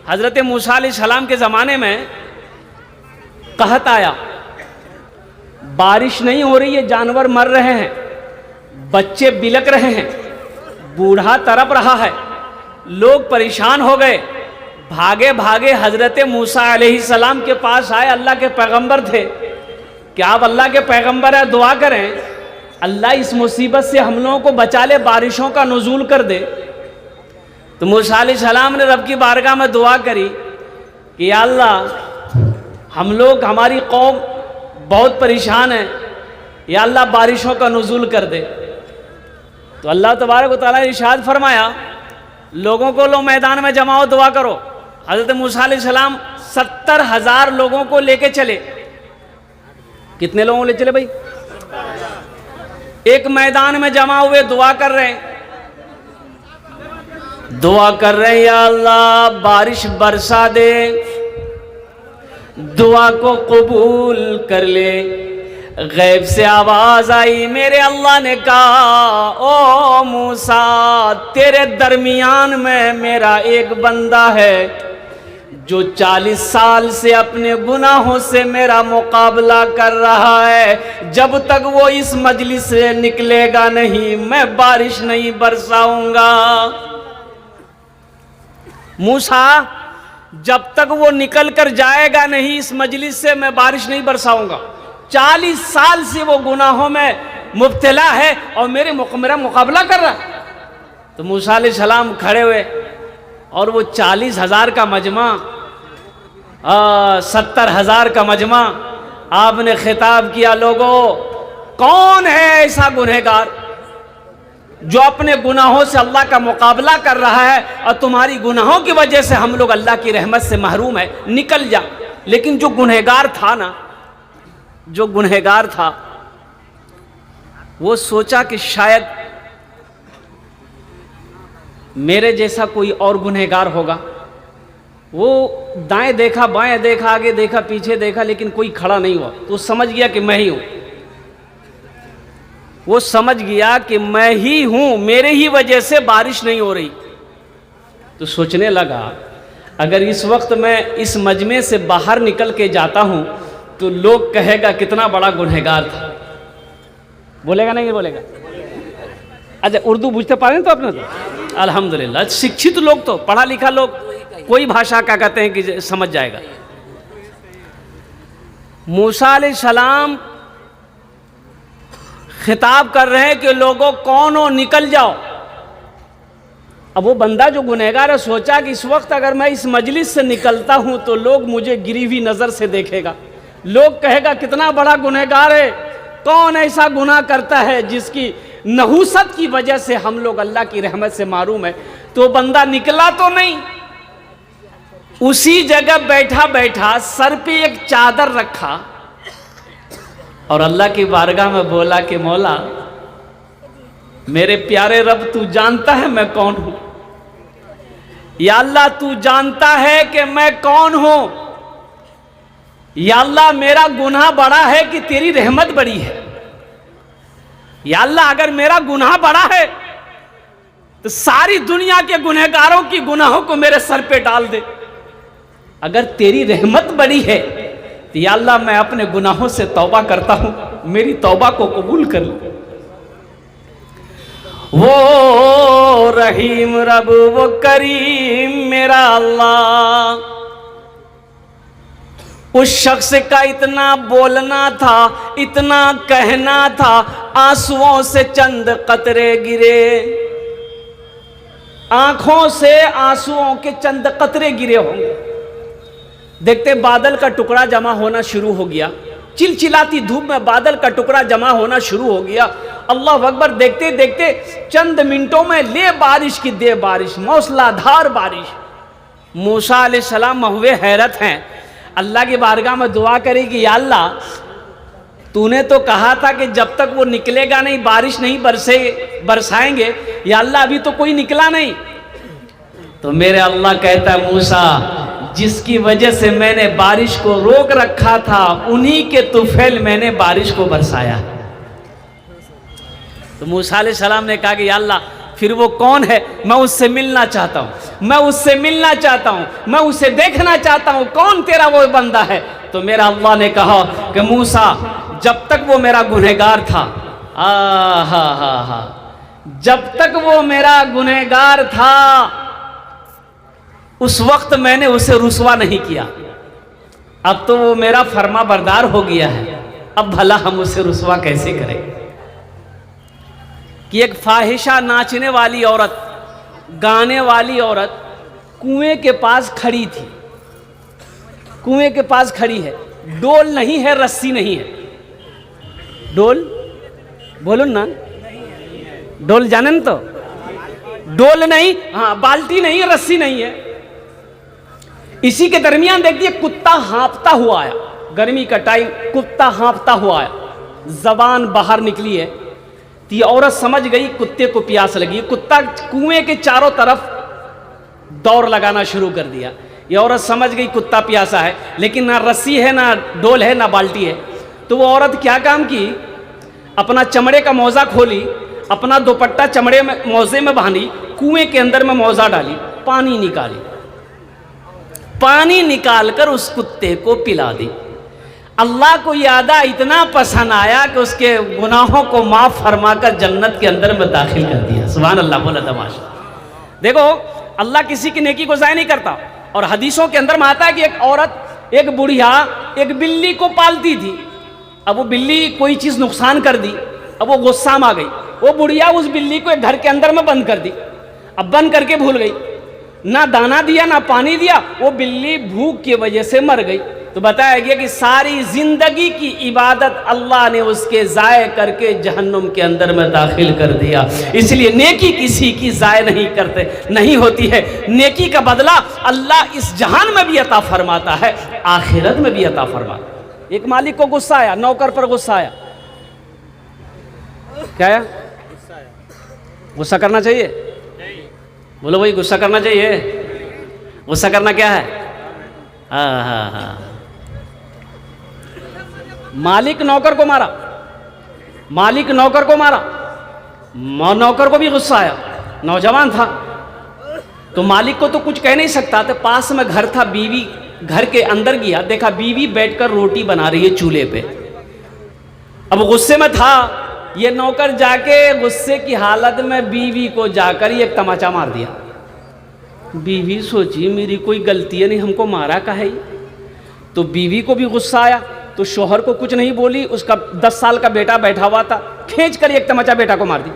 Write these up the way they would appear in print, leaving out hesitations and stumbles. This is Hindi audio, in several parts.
हज़रत मूसा अलैहिस्सलाम के ज़माने में कहत आया, बारिश नहीं हो रही है, जानवर मर रहे हैं, बच्चे बिलक रहे हैं, बूढ़ा तड़प रहा है, लोग परेशान हो गए। भागे भागे हज़रत मूसा अलैहिस्सलाम के पास आए। अल्लाह के पैगंबर थे कि आप अल्लाह के पैगंबर हैं, दुआ करें अल्लाह इस मुसीबत से हम लोगों को बचा ले, बारिशों का नुज़ूल कर दे। तो मूसा अलैहिस्सलाम ने रब की बारगाह में दुआ करी कि या अल्लाह हम लोग, हमारी कौम बहुत परेशान है, या अल्लाह बारिशों का नुज़ूल कर दे। तो अल्लाह तबारक व तआला ने इरशाद फरमाया, लोगों को लो मैदान में जमाओ, दुआ करो। हज़रत मूसा अलैहिस्सलाम 70,000 लोगों को लेके चले। कितने लोगों को ले चले भाई? एक मैदान में जमा हुए, दुआ कर रहे हैं, दुआ कर रहे हैं, या अल्लाह बारिश बरसा दे, दुआ को कबूल कर ले। गैब से आवाज आई, मेरे अल्लाह ने कहा, ओ मूसा तेरे दरमियान में मेरा एक बंदा है जो 40 साल से अपने गुनाहों से मेरा मुकाबला कर रहा है। जब तक वो इस मजलिस से निकलेगा नहीं, मैं बारिश नहीं बरसाऊंगा। मूसा, जब तक वो निकल कर जाएगा नहीं इस मजलिस से, मैं बारिश नहीं बरसाऊंगा। 40 साल से वो गुनाहों में मुब्तला है और मेरा मुकाबला कर रहा है। तो मूसा अलैहिस्सलाम खड़े हुए और वो 40,000 का मजमा, 70,000 का मजमा, आपने खिताब किया, लोगों कौन है ऐसा गुनहगार जो अपने गुनाहों से अल्लाह का मुकाबला कर रहा है और तुम्हारी गुनाहों की वजह से हम लोग अल्लाह की रहमत से महरूम है, निकल जा। लेकिन जो गुनहगार था ना, जो गुनहगार था, वो सोचा कि शायद मेरे जैसा कोई और गुनहगार होगा। वो दाएं देखा, बाएं देखा, आगे देखा, पीछे देखा, लेकिन कोई खड़ा नहीं हुआ। तो समझ गया कि मैं ही हूं। वो समझ गया कि मैं ही हूं, मेरे ही वजह से बारिश नहीं हो रही। तो सोचने लगा, अगर इस वक्त मैं इस मजमे से बाहर निकल के जाता हूं तो लोग कहेगा कितना बड़ा गुनहगार था। बोलेगा नहीं बोलेगा? अच्छा, उर्दू बुझते पा रहे हैं तो अपने तो अल्हम्दुलिल्लाह, शिक्षित लोग तो, पढ़ा लिखा लोग कोई भाषा का कहते हैं कि समझ जाएगा। मूसा अलैहिस्सलाम खिताब कर रहे हैं कि लोगों कौन हो, निकल जाओ। अब वो बंदा जो गुनहगार है सोचा कि इस वक्त अगर मैं इस मजलिस से निकलता हूं तो लोग मुझे गिरी हुई नजर से देखेगा, लोग कहेगा कितना बड़ा गुनहगार है, कौन ऐसा गुनाह करता है जिसकी नहूसत की वजह से हम लोग अल्लाह की रहमत से मारूम है। तो बंदा निकला तो नहीं, उसी जगह बैठा बैठा सर पे एक चादर रखा और अल्लाह की बारगाह में बोला कि मौला, मेरे प्यारे रब, तू जानता है मैं कौन हूं। या अल्लाह, तू जानता है कि मैं कौन हूं। या अल्लाह, मेरा गुनाह बड़ा है कि तेरी रहमत बड़ी है। या अल्लाह, अगर मेरा गुनाह बड़ा है तो सारी दुनिया के गुनहगारों की गुनाहों को मेरे सर पे डाल दे। अगर तेरी रहमत बड़ी है तो या अल्लाह, मैं अपने गुनाहों से तौबा करता हूं, मेरी तौबा को कबूल कर ले। वो रहीम रब, वो करीम मेरा अल्लाह। उस शख्स का इतना बोलना था, इतना कहना था, आंसुओं से चंद कतरे गिरे, आंखों से आंसुओं के चंद कतरे गिरे होंगे। देखते बादल का टुकड़ा जमा होना शुरू हो गया, चिलचिलाती धूप में बादल का टुकड़ा जमा होना शुरू हो गया। अल्लाह अकबर, देखते देखते चंद मिनटों में ले बारिश की दे बारिश, मौसलाधार बारिश। मूसा अलैहिस्सलाम हुए हैरत हैं, अल्लाह की बारगाह में दुआ करे कि या अल्लाह, तूने तो कहा था कि जब तक वो निकलेगा नहीं बारिश नहीं बरसाएंगे। या अल्लाह, अभी तो कोई निकला नहीं। तो मेरे अल्लाह कहता है, मूसा, जिसकी वजह से मैंने बारिश को रोक रखा था, उन्हीं के तुफैल मैंने बारिश को बरसाया। तो मूसा अलैहिस्सलाम ने कहा कि या अल्लाह, फिर वो कौन है, मैं उससे मिलना चाहता हूं। मैं उससे मिलना चाहता हूँ, मैं उसे देखना चाहता हूँ, कौन तेरा वो बंदा है? तो मेरा अल्लाह ने कहा कि मूसा, जब तक वो मेरा गुनहगार था, हा, जब तक वो मेरा गुनहगार था उस वक्त मैंने उसे रुसवा नहीं किया। अब तो वो मेरा फर्मा बरदार हो गया है, अब भला हम उसे रुसवा कैसे करें? कि एक फाहिशा नाचने वाली औरत, गाने वाली औरत कुएं के पास खड़ी थी, कुएं के पास खड़ी है, डोल नहीं है, रस्सी नहीं है। डोल बोलो ना, डोल जाने न तो, डोल नहीं, हाँ बाल्टी नहीं, रस्सी नहीं है। इसी के दरमियान देखिए कुत्ता हाँफता हुआ आया, गर्मी का टाइम, कुत्ता हाँफता हुआ आया, जबान बाहर निकली है। तो ये औरत समझ गई कुत्ते को प्यास लगी। कुत्ता कुएं के चारों तरफ दौड़ लगाना शुरू कर दिया। ये औरत समझ गई कुत्ता प्यासा है, लेकिन ना रस्सी है, ना डोल है, ना बाल्टी है। तो वो औरत क्या काम की, अपना चमड़े का मौजा खोली, अपना दुपट्टा चमड़े में मौजे में बांधी, कुएं के अंदर में मौजा डाली, पानी निकाली, पानी निकालकर उस कुत्ते को पिला दी। अल्लाह को यादा इतना पसंद आया कि उसके गुनाहों को माफ फरमाकर जन्नत के अंदर में दाखिल कर दिया। सुभान अल्लाह, बोला तमाशा। देखो अल्लाह किसी की नेकी को ज़ाया नहीं करता। और हदीसों के अंदर में आता है कि एक औरत, एक बुढ़िया एक बिल्ली को पालती थी। अब वो बिल्ली कोई चीज़ नुकसान कर दी, अब वो गुस्सा में आ गई। वो बुढ़िया उस बिल्ली को एक घर के अंदर में बंद कर दी। अब बंद करके भूल गई, ना दाना दिया ना पानी दिया, वो बिल्ली भूख की वजह से मर गई। तो बताया गया कि सारी जिंदगी की इबादत अल्लाह ने उसके ज़ाय करके जहन्नुम के अंदर में दाखिल कर दिया। इसलिए नेकी किसी की ज़ाय नहीं होती है। नेकी का बदला अल्लाह इस जहान में भी अता फरमाता है, आखिरत में भी अता फरमाता है। एक मालिक को गुस्सा आया, नौकर पर गुस्सा आया। क्या आया? गुस्सा करना चाहिए? बोलो भाई, गुस्सा करना चाहिए? गुस्सा करना क्या है? हाँ। मालिक नौकर को मारा, मालिक नौकर को मारा, नौकर को भी गुस्सा आया, नौजवान था तो मालिक को तो कुछ कह नहीं सकता। तो पास में घर था, बीवी घर के अंदर गया, देखा बीवी बैठकर रोटी बना रही है चूल्हे पे। अब गुस्से में था, ये नौकर जाके गुस्से की हालत में बीवी को जाकर ये तमाचा मार दिया। बीवी सोची मेरी कोई गलती है नहीं, हमको मारा का है। तो बीवी को भी गुस्सा आया, तो शोहर को कुछ नहीं बोली। उसका 10 साल का बेटा बैठा हुआ था, खींच कर एक तमाचा बेटा को मार दी।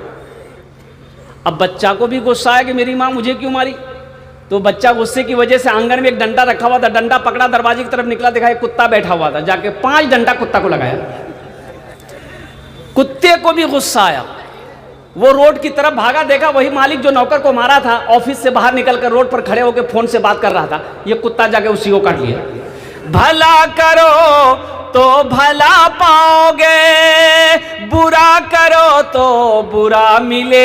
अब बच्चा को भी गुस्सा आया कि मेरी माँ मुझे क्यों मारी। तो बच्चा गुस्से की वजह से आंगन में एक डंडा रखा हुआ था, डंडा पकड़ा, दरवाजे की तरफ निकला, देखा एक कुत्ता बैठा हुआ था, जाके 5 डंडा कुत्ता को लगाया। कुत्ते को भी गुस्सा आया, वो रोड की तरफ भागा, देखा वही मालिक जो नौकर को मारा था ऑफिस से बाहर निकलकर रोड पर खड़े होकर फोन से बात कर रहा था। ये कुत्ता जाके उसी को काट लिया। भला करो तो भला पाओगे, बुरा करो तो बुरा मिले।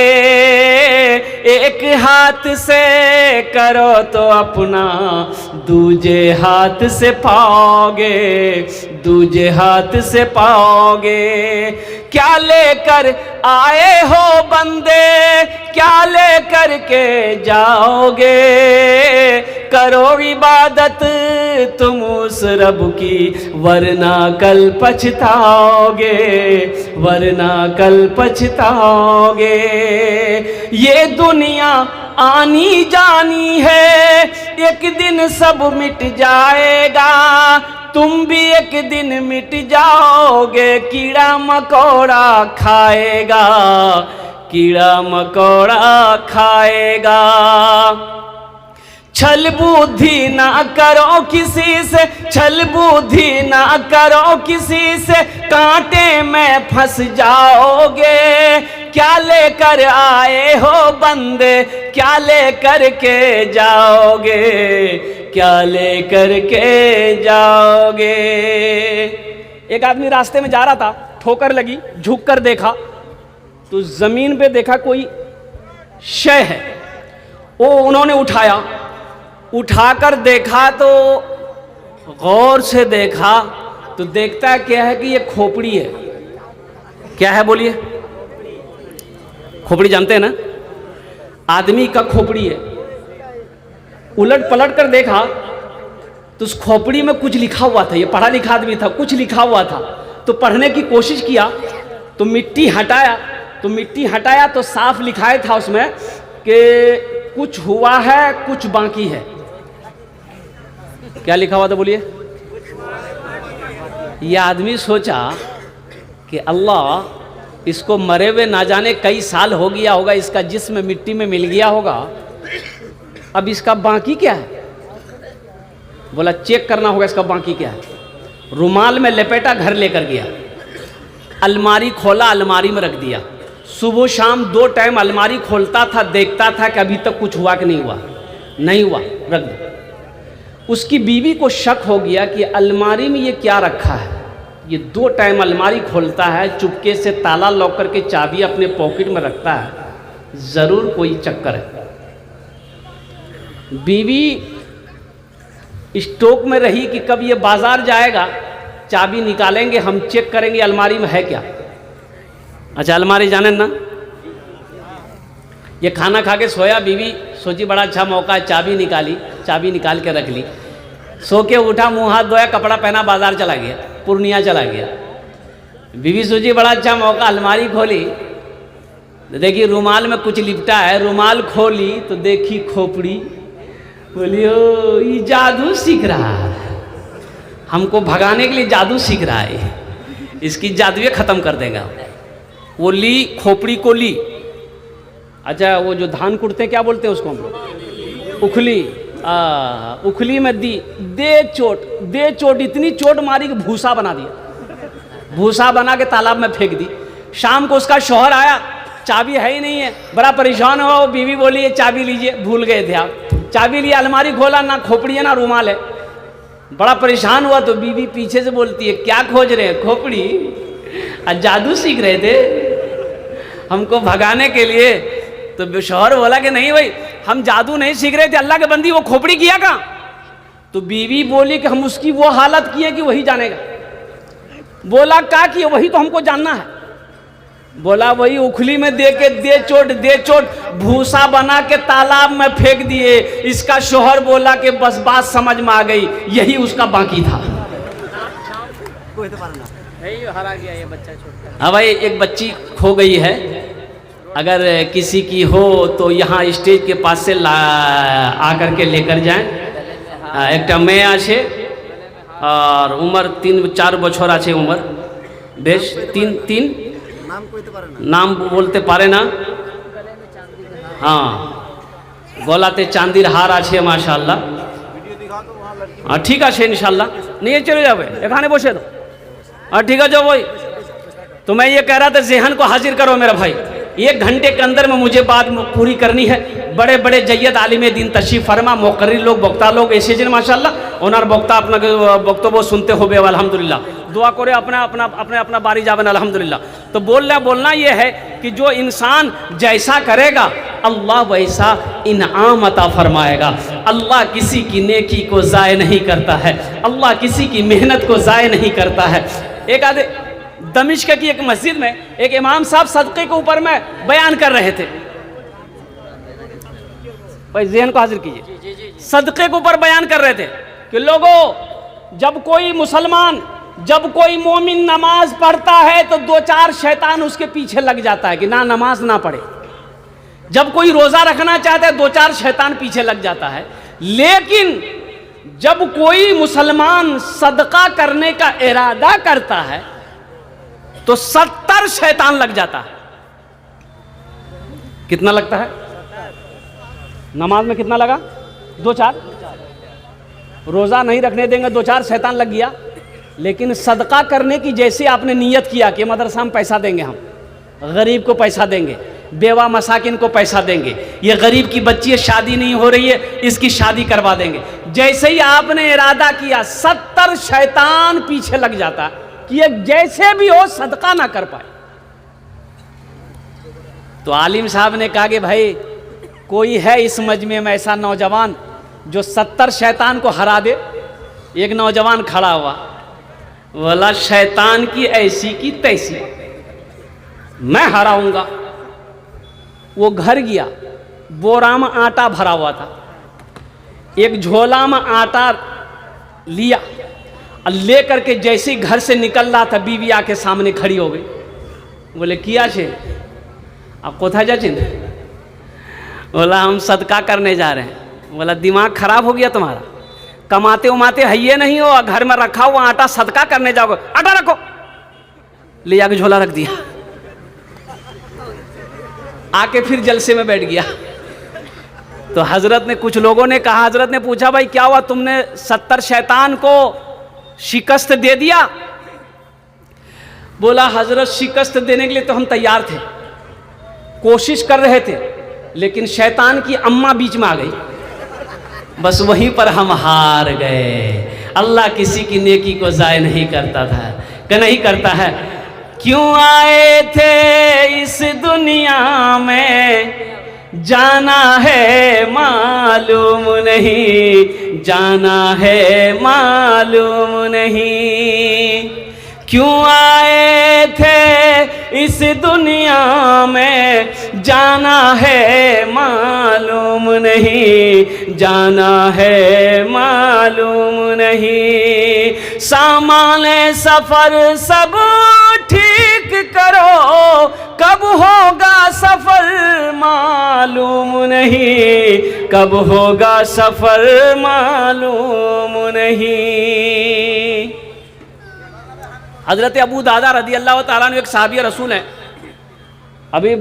एक हाथ से करो तो अपना दूजे हाथ से पाओगे, दूजे हाथ से पाओगे। क्या लेकर आए हो बंदे, क्या लेकर के जाओगे। करो इबादत तुम उस रब की, वरना कल पछताओगे, वरना कल पछताओगे। ये दुनिया आनी जानी है, एक दिन सब मिट जाएगा, तुम भी एक दिन मिट जाओगे। कीड़ा मकोड़ा खाएगा, कीड़ा मकोड़ा खाएगा। छल बुद्धि ना करो किसी से, छल बुद्धि ना करो किसी से, कांटे में फंस जाओगे। क्या लेकर आए हो बंदे, क्या लेकर के जाओगे, क्या लेकर के जाओगे। एक आदमी रास्ते में जा रहा था, ठोकर लगी, झुक कर देखा तो जमीन पे देखा कोई शय है। वो उन्होंने उठाया, उठाकर देखा तो गौर से देखा तो देखता है क्या है कि ये खोपड़ी है। क्या है बोलिए? खोपड़ी जानते हैं ना, आदमी का खोपड़ी है। उलट पलट कर देखा तो उस खोपड़ी में कुछ लिखा हुआ था। ये पढ़ा लिखा आदमी था, कुछ लिखा हुआ था। तो पढ़ने की कोशिश किया तो मिट्टी हटाया तो साफ लिखाया था उसमें कि कुछ हुआ है कुछ बाकी है। क्या लिखा हुआ था बोलिए? यह आदमी सोचा कि अल्लाह, इसको मरे हुए ना जाने कई साल हो गया होगा, इसका जिस्म मिट्टी में मिल गया होगा, अब इसका बाकी क्या है? बोला चेक करना होगा इसका बाकी क्या है। रुमाल में लपेटा, घर लेकर गया, अलमारी खोला, अलमारी में रख दिया। सुबह शाम 2 टाइम अलमारी खोलता था, देखता था कि अभी तक कुछ हुआ कि नहीं हुआ। नहीं हुआ, रख दो। उसकी बीवी को शक हो गया कि अलमारी में ये क्या रखा है। ये 2 टाइम अलमारी खोलता है, चुपके से ताला लॉक करके चाबी अपने पॉकेट में रखता है, ज़रूर कोई चक्कर है। बीवी स्टॉक में रही कि कब ये बाजार जाएगा, चाबी निकालेंगे, हम चेक करेंगे अलमारी में है क्या। अच्छा, अलमारी जाने ना, ये खाना खा के सोया, बीवी सोची बड़ा अच्छा मौका है, चाबी निकाली, चाबी निकाल के रख ली। सो के उठा, मुंह हाथ धोया, कपड़ा पहना, बाजार चला गया, पूर्णिया चला गया। बीवी सोची बड़ा अच्छा मौका, अलमारी खोली, देखी रुमाल में कुछ लिपटा है। रुमाल खोली तो देखी खोपड़ी। बोली ओ, ये जादू सीख रहा है, हमको भगाने के लिए जादू सीख रहा है, इसकी जादुए खत्म कर देगा। वो ली, खोपड़ी को ली। अच्छा, वो जो धान कुटते क्या बोलते हैं उसको हम लोग, उखली। उखली में दी, दे चोट, इतनी चोट मारी कि भूसा बना दिया। भूसा बना के तालाब में फेंक दी। शाम को उसका शौहर आया, चाबी है ही नहीं है, बड़ा परेशान हुआ। वो बीवी बोली ये चाबी लीजिए, भूल गए थे आप। चाबी लिया, अलमारी खोला, ना खोपड़ी है ना रुमाल है। बड़ा परेशान हुआ तो बीवी पीछे से बोलती है क्या खोज रहे हैं? खोपड़ी। जादू सीख रहे थे हमको भगाने के लिए। तो शौहर बोला कि नहीं भाई, हम जादू नहीं सीख रहे थे, अल्लाह के बंदी, वो खोपड़ी किया कहाँ? तो बीवी बोली कि हम उसकी वो हालत किए कि वही जानेगा। बोला क्या किए? वही तो हमको जानना है। बोला वही उखली में दे के दे चोट, भूसा बना के तालाब में फेंक दिए। इसका शौहर बोला कि बस बात समझ में आ गई, यही उसका बाकी था। हरा गया ये बच्चा छोटा। हाँ भाई, एक बच्ची खो गई है, अगर किसी की हो तो यहाँ स्टेज के पास से आकर के लेकर जाएं। एक मैं आछे और उम्र 3-4 बछर आछे उम्र, बेश 3 नाम बोलते पारे ना। हाँ, गलाते चांदिर हार आछे माशाल्लाह। हाँ ठीक है इंशाल्लाह, नहीं चले जावे एखाने बसे दो। हाँ ठीक है, जो वही तो मैं ये कह रहा था, जहन को हाजिर करो मेरा भाई। 1 घंटे के अंदर में मुझे बात पूरी करनी है। बड़े बड़े जय्यद आलिमे दिन तशरीफ फरमा, मुकर्रिर लोग, वक्ता लोग ऐसे जन माशाल्लाह ओनार वक्ता अपना वक्तव्य सुनते हो बे अल्हम्दुलिल्लाह। दुआ करे अपना बारी जावन अल्हम्दुलिल्लाह। तो बोलना ये है कि जो इंसान जैसा करेगा अल्लाह वैसा इनाम अता फरमाएगा। अल्लाह किसी की नेकी को ज़ाय नहीं करता है, अल्लाह किसी की मेहनत को ज़ाय नहीं करता है। एक आधे दमिश्क की एक मस्जिद में एक इमाम साहब सदक़े के ऊपर में बयान कर रहे थे। भाई ज़हन को हाजिर कीजिए। सदक़े के ऊपर बयान कर रहे थे कि लोगों, जब कोई मुसलमान, जब कोई मोमिन नमाज पढ़ता है तो 2-4 शैतान उसके पीछे लग जाता है कि ना नमाज ना पढ़े। जब कोई रोज़ा रखना चाहता है 2-4 शैतान पीछे लग जाता है। लेकिन जब कोई मुसलमान सदका करने का इरादा करता है तो 70 शैतान लग जाता है। कितना लगता है? नमाज में कितना लगा? 2-4। रोज़ा नहीं रखने देंगे 2-4 शैतान लग गया। लेकिन सदका करने की जैसे आपने नियत किया कि मदरसा में पैसा देंगे, हम गरीब को पैसा देंगे, बेवा मसाकिन को पैसा देंगे, ये गरीब की बच्ची है, शादी नहीं हो रही है, इसकी शादी करवा देंगे, जैसे ही आपने इरादा किया 70 शैतान पीछे लग जाता कि ये जैसे भी हो सदका ना कर पाए। तो आलिम साहब ने कहा कि भाई कोई है इस मजमे में ऐसा नौजवान जो 70 शैतान को हरा दे? एक नौजवान खड़ा हुआ, बोला शैतान की ऐसी की तैसी मैं हराऊंगा। वो घर गया, बोरा में आटा भरा हुआ था, एक झोला में आटा लिया और ले करके जैसे ही घर से निकल रहा था बीवी आके सामने खड़ी हो गई। बोले किया छे आप कोथा जाचिन? बोला हम सदका करने जा रहे हैं। बोला दिमाग खराब हो गया तुम्हारा, कमाते उमाते है ये नहीं हो, घर में रखा हुआ आटा सदका करने जाओगे, आटा रखो। ले जाके झोला रख दिया, आके फिर जलसे में बैठ गया। तो हजरत ने, कुछ लोगों ने कहा, हजरत ने पूछा भाई क्या हुआ, तुमने 70 शैतान को शिकस्त दे दिया? बोला हजरत शिकस्त देने के लिए तो हम तैयार थे, कोशिश कर रहे थे, लेकिन शैतान की अम्मा बीच में आ गई, बस वहीं पर हम हार गए। अल्लाह किसी की नेकी को ज़ाय नहीं करता था, कि नहीं करता है। क्यों आए थे इस दुनिया में, जाना है मालूम नहीं, जाना है मालूम नहीं। क्यों आए थे इस दुनिया में, जाना है मालूम नहीं, जाना है मालूम नहीं। सामान सफर सब ठीक करो, कब होगा सफर मालूम नहीं, कब होगा सफर मालूम नहीं। हजरत अबू दादा रदी अल्लाह ताला अन्हु एक सहाबी रसूल हैं। अभी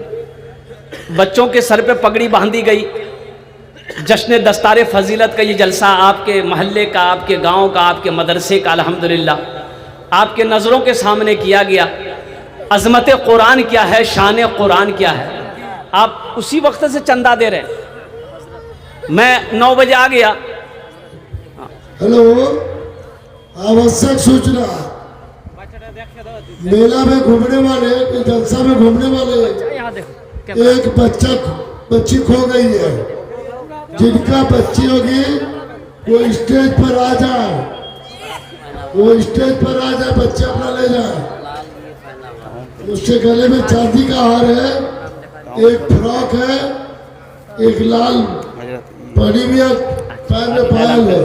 बच्चों के सर पे पगड़ी बांधी गई, जश्न दस्तार फजीलत का ये जलसा आपके महल्ले का, आपके गांव का, आपके मदरसे का अल्हम्दुलिल्लाह आपके नज़रों के सामने किया गया। अज़मत कुरान क्या है, शान कुरान क्या है, आप उसी वक्त से चंदा दे रहे हैं। मैं 9 बजे आ गया। हेलो, आवश्यक सूचना, मेला में घूमने वाले, जलसा में घूमने वाले एक बच्ची खो गई है। जिनका बच्ची होगी वो स्टेज पर आ जाए, वो स्टेज पर आ जाए, बच्चा अपना ले जाए। उसके गले में चांदी का हार है, एक फ्रॉक है, एक लाल पड़ी भी है, पैर में पायल है।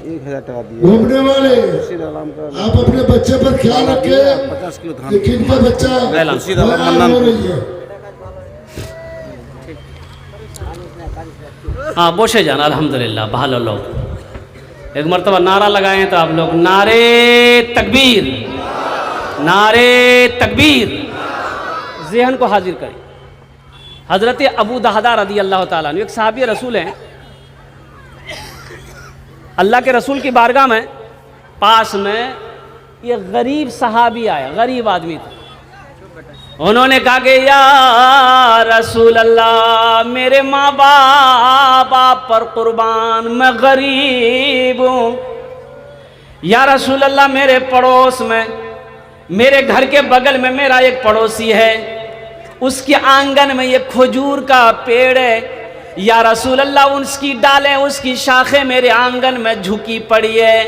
1000 टका दिए। घूमने वाले आप अपने बच्चे पर ख्याल रखें, 50 किलो धान, लेकिन का बच्चा हो रही है। हाँ बोशे जाना अल्हम्दुलिल्लाह। भालो लोग एक मरतबा नारा लगाए तो आप लोग, नारे तकबीर, नारे तकबीर। ज़हन को हाजिर करें। हज़रत अबू दादा रदी अल्लाह ताला अन्हु एक सहाबी रसूल हैं। अल्लाह के रसूल की बारगाह में पास में ये गरीब सहाबी आया, गरीब आदमी था। उन्होंने कहा कि या रसूल अल्लाह, मेरे माँ बाप आप पर कुर्बान, मैं गरीब हूँ। या रसूल अल्लाह, मेरे पड़ोस में, मेरे घर के बगल में मेरा एक पड़ोसी है, उसके आंगन में ये खजूर का पेड़ है। या रसूल अल्लाह, उसकी डालें, उसकी शाखें मेरे आंगन में झुकी पड़ी है।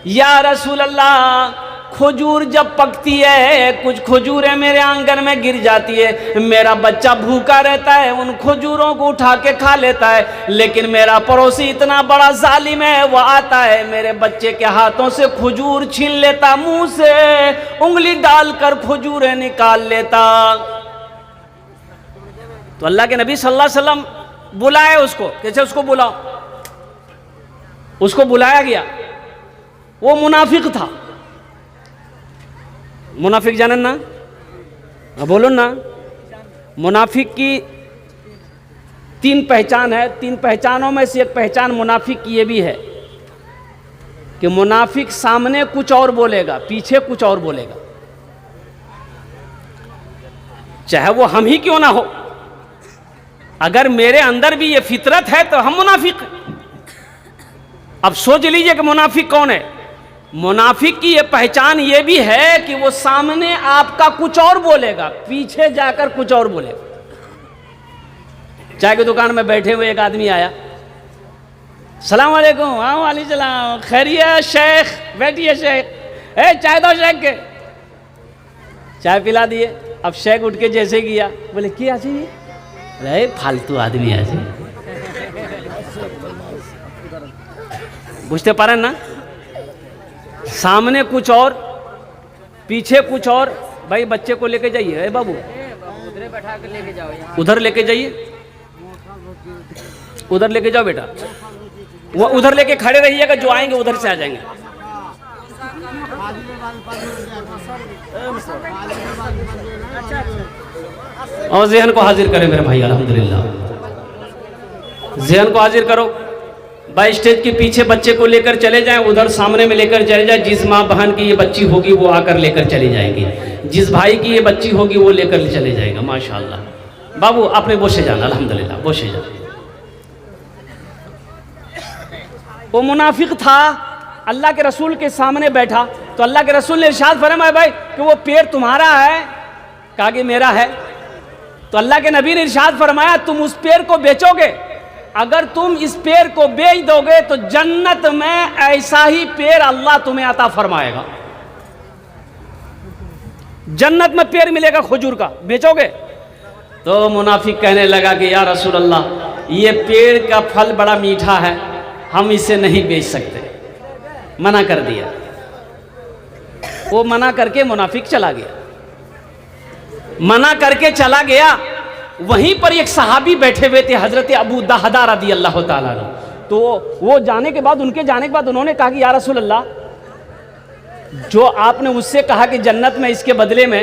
या रसूल अल्लाह, खजूर जब पकती है, कुछ खजूरें मेरे आंगन में गिर जाती है, मेरा बच्चा भूखा रहता है, उन खजूरों को उठा के खा लेता है। लेकिन मेरा पड़ोसी इतना बड़ा जालिम है, वो आता है मेरे बच्चे के हाथों से खजूर छीन लेता, मुंह से उंगली डालकर खजूरें निकाल लेता। तो अल्लाह के नबी सल्लल्लाहु अलैहि वसल्लम बुलाए उसको, कैसे उसको बुलाओ, उसको बुलाया गया। वो मुनाफिक था। मुनाफिक जानन ना, बोलो ना। मुनाफिक की 3 पहचान है। 3 पहचानों में से एक पहचान मुनाफिक की ये भी है कि मुनाफिक सामने कुछ और बोलेगा, पीछे कुछ और बोलेगा, चाहे वो हम ही क्यों ना हो। अगर मेरे अंदर भी ये फितरत है तो हम मुनाफिक हैं। अब सोच लीजिए कि मुनाफिक कौन है। मुनाफिक की ये पहचान ये भी है कि वो सामने आपका कुछ और बोलेगा, पीछे जाकर कुछ और बोलेगा। चाय की दुकान में बैठे हुए एक आदमी आया, सलाम वालेकुम। हाँ वालेकुम सलाम, खैरियत शेख, बैठिए शेख, चाय दो शेख के। चाय पिला दिए। अब शेख उठ के जैसे गया, बोले क्या चाहिए? अरे फालतू आदमी है। बुझते पारें ना, सामने कुछ और पीछे कुछ और। भाई बच्चे को लेके जाइए, ए बाबू उधर बैठा कर लेके जाओ, उधर लेके जाइए, उधर लेके जाओ बेटा, वो उधर लेके खड़े रहिएगा, जो आएंगे उधर से आ जाएंगे। और ज़हन को हाजिर करें मेरे भाई, अल्हम्दुलिल्लाह ज़हन को हाजिर करो। भाई स्टेज के पीछे बच्चे को लेकर चले जाएं, उधर सामने में लेकर चले जाएं। जिस माँ बहन की ये बच्ची होगी वो आकर लेकर चली जाएंगी, जिस भाई की ये बच्ची होगी वो लेकर चले जाएगा। माशाअल्लाह बाबू आपने बोशे जाना, अल्हम्दुलिल्लाह बोशे जाना। वो मुनाफिक था, अल्लाह के रसूल के सामने बैठा तो अल्लाह के रसूल ने इरशाद फरमाया भाई कि वो पेड़ तुम्हारा है? कहा कि मेरा है। तो अल्लाह के नबी ने इरशाद फरमाया तुम उस पेड़ को बेचोगे? अगर तुम इस पेड़ को बेच दोगे तो जन्नत में ऐसा ही पेड़ अल्लाह तुम्हें अता फरमाएगा। जन्नत में पेड़ मिलेगा खजूर का, बेचोगे? तो मुनाफिक कहने लगा कि या रसूल अल्लाह ये पेड़ का फल बड़ा मीठा है, हम इसे नहीं बेच सकते। मना कर दिया। वो मना करके मुनाफिक चला गया, मना करके चला गया। वहीं पर एक सहाबी बैठे हुए थे, हजरत अबू दहदा रदी अल्लाह ताला अन्हु। तो वो जाने के बाद, उनके जाने के बाद उन्होंने कहा कि या रसूल अल्लाह, जो आपने उससे कहा कि जन्नत में इसके बदले में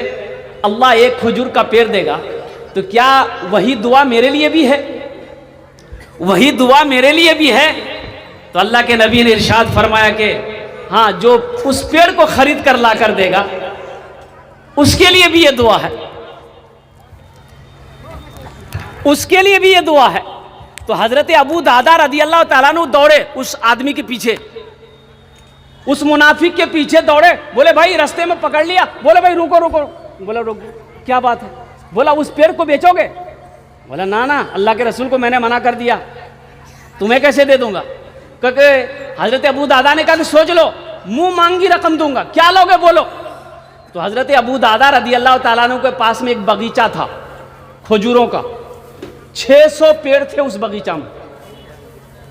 अल्लाह एक खजूर का पेड़ देगा, तो क्या वही दुआ मेरे लिए भी है? वही दुआ मेरे लिए भी है? तो अल्लाह के नबी ने इरशाद फरमाया कि हाँ, जो उस पेड़ को खरीद कर ला कर देगा उसके लिए भी ये दुआ है, उसके लिए भी ये दुआ है। तो हजरत अबू दादा रदी अल्लाह ताला अन्हु दौड़े उस आदमी के पीछे, उस मुनाफिक के पीछे दौड़े। बोले भाई रास्ते में पकड़ लिया, बोले भाई रुको रुको। बोला रुको, क्या बात है? बोला उस पेड़ को बेचोगे? बोला ना ना, अल्लाह के रसूल को मैंने मना कर दिया, तुम्हें कैसे दे दूंगा? क्योंकि हजरत अबू दादा ने कहा कि सोच लो, मुंह मांगी रकम दूंगा, क्या लोगे बोलो। तो हजरत अबू दादा रदी अल्लाह ताला अन्हु के पास में एक बगीचा था खजूरों का, 600 पेड़ थे उस बगीचा में।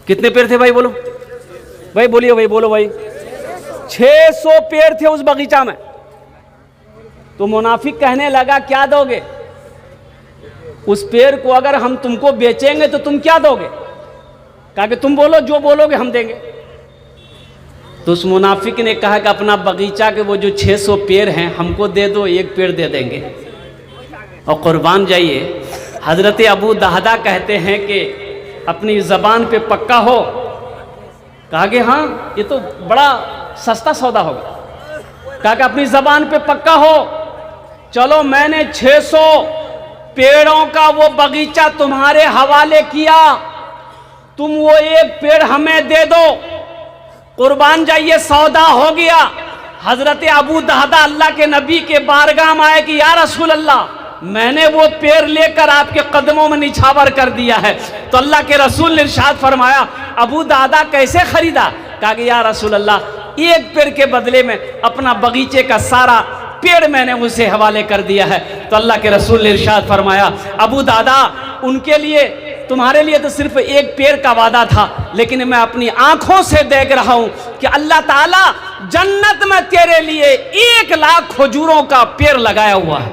कितने पेड़ थे भाई बोलो, भाई बोलिए भाई, बोलो भाई। 600 पेड़ थे उस बगीचा में। तो मुनाफिक कहने लगा क्या दोगे? उस पेड़ को अगर हम तुमको बेचेंगे तो तुम क्या दोगे? कहा कि तुम बोलो, जो बोलोगे हम देंगे। तो उस मुनाफिक ने कहा कि अपना बगीचा के वो जो 600 पेड़ हैं हमको दे दो, एक पेड़ दे देंगे। और कुर्बान जाइए, हजरत अबू दहदा कहते हैं कि अपनी ज़बान पे पक्का हो। कहा कि हाँ, ये तो बड़ा सस्ता सौदा होगा। कहा कि अपनी ज़बान पे पक्का हो, चलो मैंने 600 पेड़ों का वो बगीचा तुम्हारे हवाले किया, तुम वो एक पेड़ हमें दे दो। कुर्बान जाइए, सौदा हो गया। हजरत अबू दहदा अल्लाह के नबी के बारगाह में आए कि या रसूल अल्लाह, मैंने वो पेड़ लेकर आपके कदमों में निछावर कर दिया है। तो अल्लाह के रसूल ने इरशाद फरमाया अबू दादा कैसे खरीदा? कहा कि या रसूल अल्लाह, एक पेड़ के बदले में अपना बगीचे का सारा पेड़ मैंने उसे हवाले कर दिया है। तो अल्लाह के रसूल ने इरशाद फरमाया अबू दादा, उनके लिए, तुम्हारे लिए तो सिर्फ एक पेड़ का वादा था, लेकिन मैं अपनी आंखों से देख रहा हूं कि अल्लाह ताला जन्नत में तेरे लिए 1 लाख खजूरों का पेड़ लगाया हुआ है,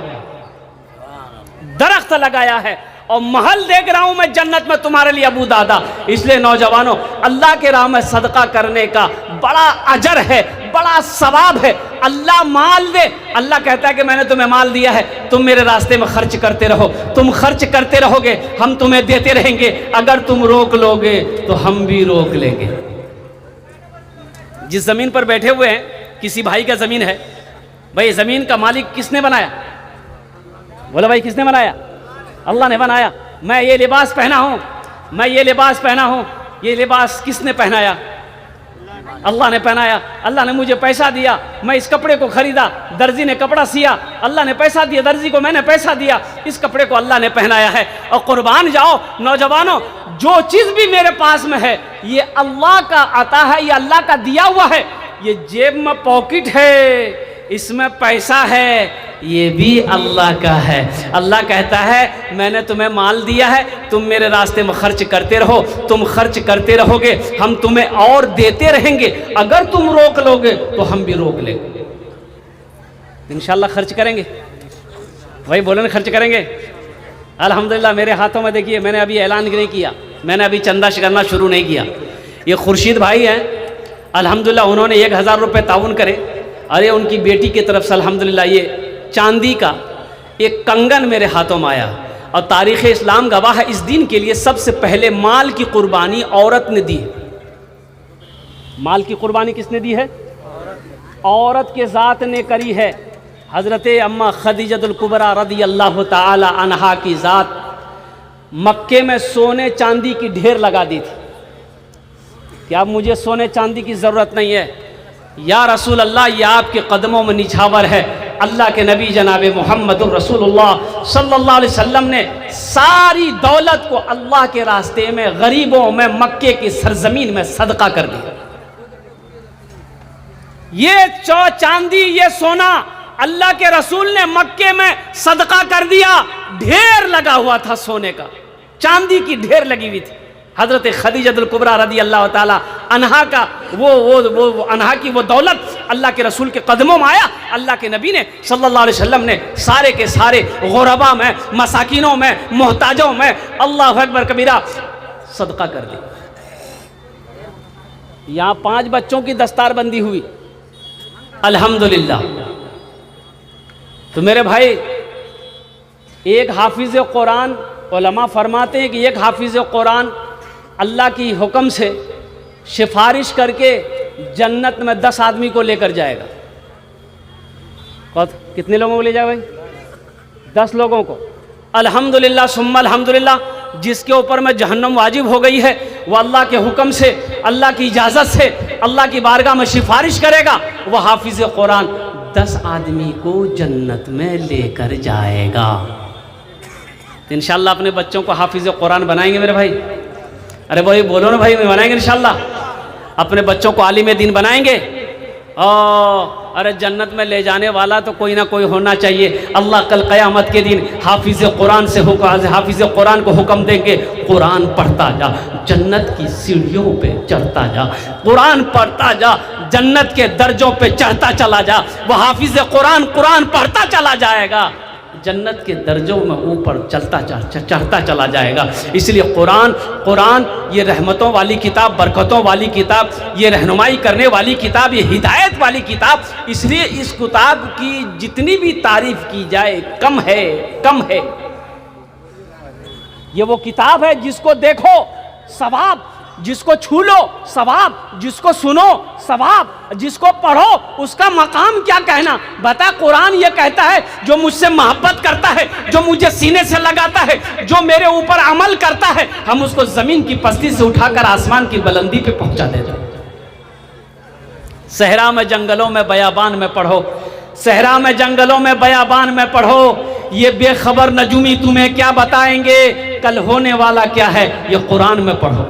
दरख्त लगाया है, और महल देख रहा हूं मैं जन्नत में तुम्हारे लिए अबू दादा। इसलिए नौजवानों, अल्लाह के राह में सदका करने का बड़ा अजर है, बड़ा सवाब है। अल्लाह माल दे, अल्लाह कहता है कि मैंने तुम्हें माल दिया है, तुम मेरे रास्ते में खर्च करते रहो। तुम खर्च करते रहोगे, हम तुम्हें देते रहेंगे। अगर तुम रोक लोगे तो हम भी रोक लेंगे। जिस जमीन पर बैठे हुए हैं, किसी भाई का जमीन है। भाई जमीन का मालिक किसने बनाया? बोला भाई किसने बनाया? अल्लाह ने बनाया। मैं ये लिबास पहना हूं, मैं ये लिबास पहना हूं, ये लिबास किसने पहनाया? अल्लाह ने पहनाया। अल्लाह ने मुझे पैसा दिया, मैं इस कपड़े को खरीदा, दर्जी ने कपड़ा सिया, अल्लाह ने पैसा दिया, दर्जी को मैंने पैसा दिया, इस कपड़े को अल्लाह ने पहनाया है। और कुर्बान जाओ नौजवानों, जो चीज़ भी मेरे पास में है ये अल्लाह का अता है, ये अल्लाह का दिया हुआ है। ये जेब में पॉकेट है, इसमें पैसा है, ये भी अल्लाह का है। अल्लाह कहता है मैंने तुम्हें माल दिया है, तुम मेरे रास्ते में खर्च करते रहो, तुम खर्च करते रहोगे, हम तुम्हें और देते रहेंगे। अगर तुम रोक लोगे तो हम भी रोक लेंगे। इंशाल्लाह खर्च करेंगे, वही बोले ना, खर्च करेंगे। अल्हम्दुलिल्लाह मेरे हाथों में देखिए, मैंने अभी ऐलान नहीं किया, मैंने अभी चंदा करना शुरू नहीं किया। ये खुर्शीद भाई हैं, अल्हम्दुलिल्लाह उन्होंने 1000 रुपये ताउन करे। अरे उनकी बेटी की तरफ से अल्हम्दुलिल्लाह ये चांदी का एक कंगन मेरे हाथों में आया। और तारीख़ इस्लाम गवाह है, इस दिन के लिए सबसे पहले माल की कुर्बानी औरत ने दी। माल की कुर्बानी किसने दी है? औरत के ज़ात ने करी है। हज़रत अम्मा खदीजतुल कुबरा रदी अल्लाह ताला अन्हा की ज़ात मक्के में सोने चांदी की ढेर लगा दी थी कि अब मुझे सोने चांदी की ज़रूरत नहीं है। या रसूल अल्लाह, ये आपके कदमों में निछावर है। अल्लाह के नबी जनाब मोहम्मद रसूलुल्लाह सल्लल्लाहु अलैहि वसल्लम ने सारी दौलत को अल्लाह के रास्ते में गरीबों में मक्के की सरजमीन में सदका कर दिया। ये चांदी, ये सोना अल्लाह के रसूल ने मक्के में सदका कर दिया। ढेर लगा हुआ था सोने का, चांदी की ढेर लगी हुई थी। हजरत खदीजतुल कुबरा रदी अल्लाह ताला अन्हा का वो अन्हा की वो दौलत अल्लाह के रसूल के कदमों में आया। अल्लाह के नबी ने सल्लल्लाहु अलैहि वसल्लम ने सारे के सारे गुरबा में, मसाकिनों में, मोहताजों में अल्लाह अकबर कबीरा सदका कर दी। यहाँ 5 बच्चों की दस्तारबंदी हुई अल्हम्दुलिल्लाह। तो मेरे भाई, एक हाफिज कुरान, उलमा फरमाते हैं कि एक हाफिज कुरान अल्लाह की हुक्म से सिफारिश करके जन्नत में 10 आदमी को लेकर जाएगा। कितने लोगों को ले जाएगा भाई? 10 लोगों को। अल्हम्दुलिल्लाह सुम्मा अल्हम्दुलिल्लाह। जिसके ऊपर में जहन्नम वाजिब हो गई है, वो अल्लाह के हुक्म से, अल्लाह की इजाज़त से, अल्लाह की बारगाह में सिफारिश करेगा, वह हाफिज कुरान 10 आदमी को जन्नत में लेकर जाएगा। इंशाल्लाह अपने बच्चों को हाफिज कुरान बनाएंगे मेरे भाई। अरे भाई बोलो ना भाई, बनाएंगे इंशाल्लाह। अपने बच्चों को आलिम दीन बनाएंगे। अरे जन्नत में ले जाने वाला तो कोई ना कोई होना चाहिए। अल्लाह कल क़यामत के दिन हाफिज कुरान से हाफिज कुरान को हुक्म देंगे, कुरान पढ़ता जा, जन्नत की सीढ़ियों पे चढ़ता जा, कुरान पढ़ता जा, जन्नत के दर्जों पे चढ़ता चला जा। वह हाफिज कुरान कुरान पढ़ता चला जाएगा, जन्नत के दर्जों में ऊपर चढ़ता चला जाएगा। इसलिए कुरान ये रहमतों वाली किताब, बरकतों वाली किताब, ये रहनुमाई करने वाली किताब, ये हिदायत वाली किताब। इसलिए इस किताब की जितनी भी तारीफ की जाए कम है। ये वो किताब है जिसको देखो सवाब, जिसको छू लो सवाब, जिसको सुनो सवाब, जिसको पढ़ो उसका मकाम क्या कहना। बता, कुरान ये कहता है जो मुझसे मोहब्बत करता है, जो मुझे सीने से लगाता है, जो मेरे ऊपर अमल करता है, हम उसको जमीन की पस्ती से उठाकर आसमान की बुलंदी पे पहुंचा देते हैं। सहरा में जंगलों में बयाबान में पढ़ो, सहरा में जंगलों में बयाबान में पढ़ो। ये बेखबर नजूमी तुम्हें क्या बताएंगे, कल होने वाला क्या है ये कुरान में पढ़ो।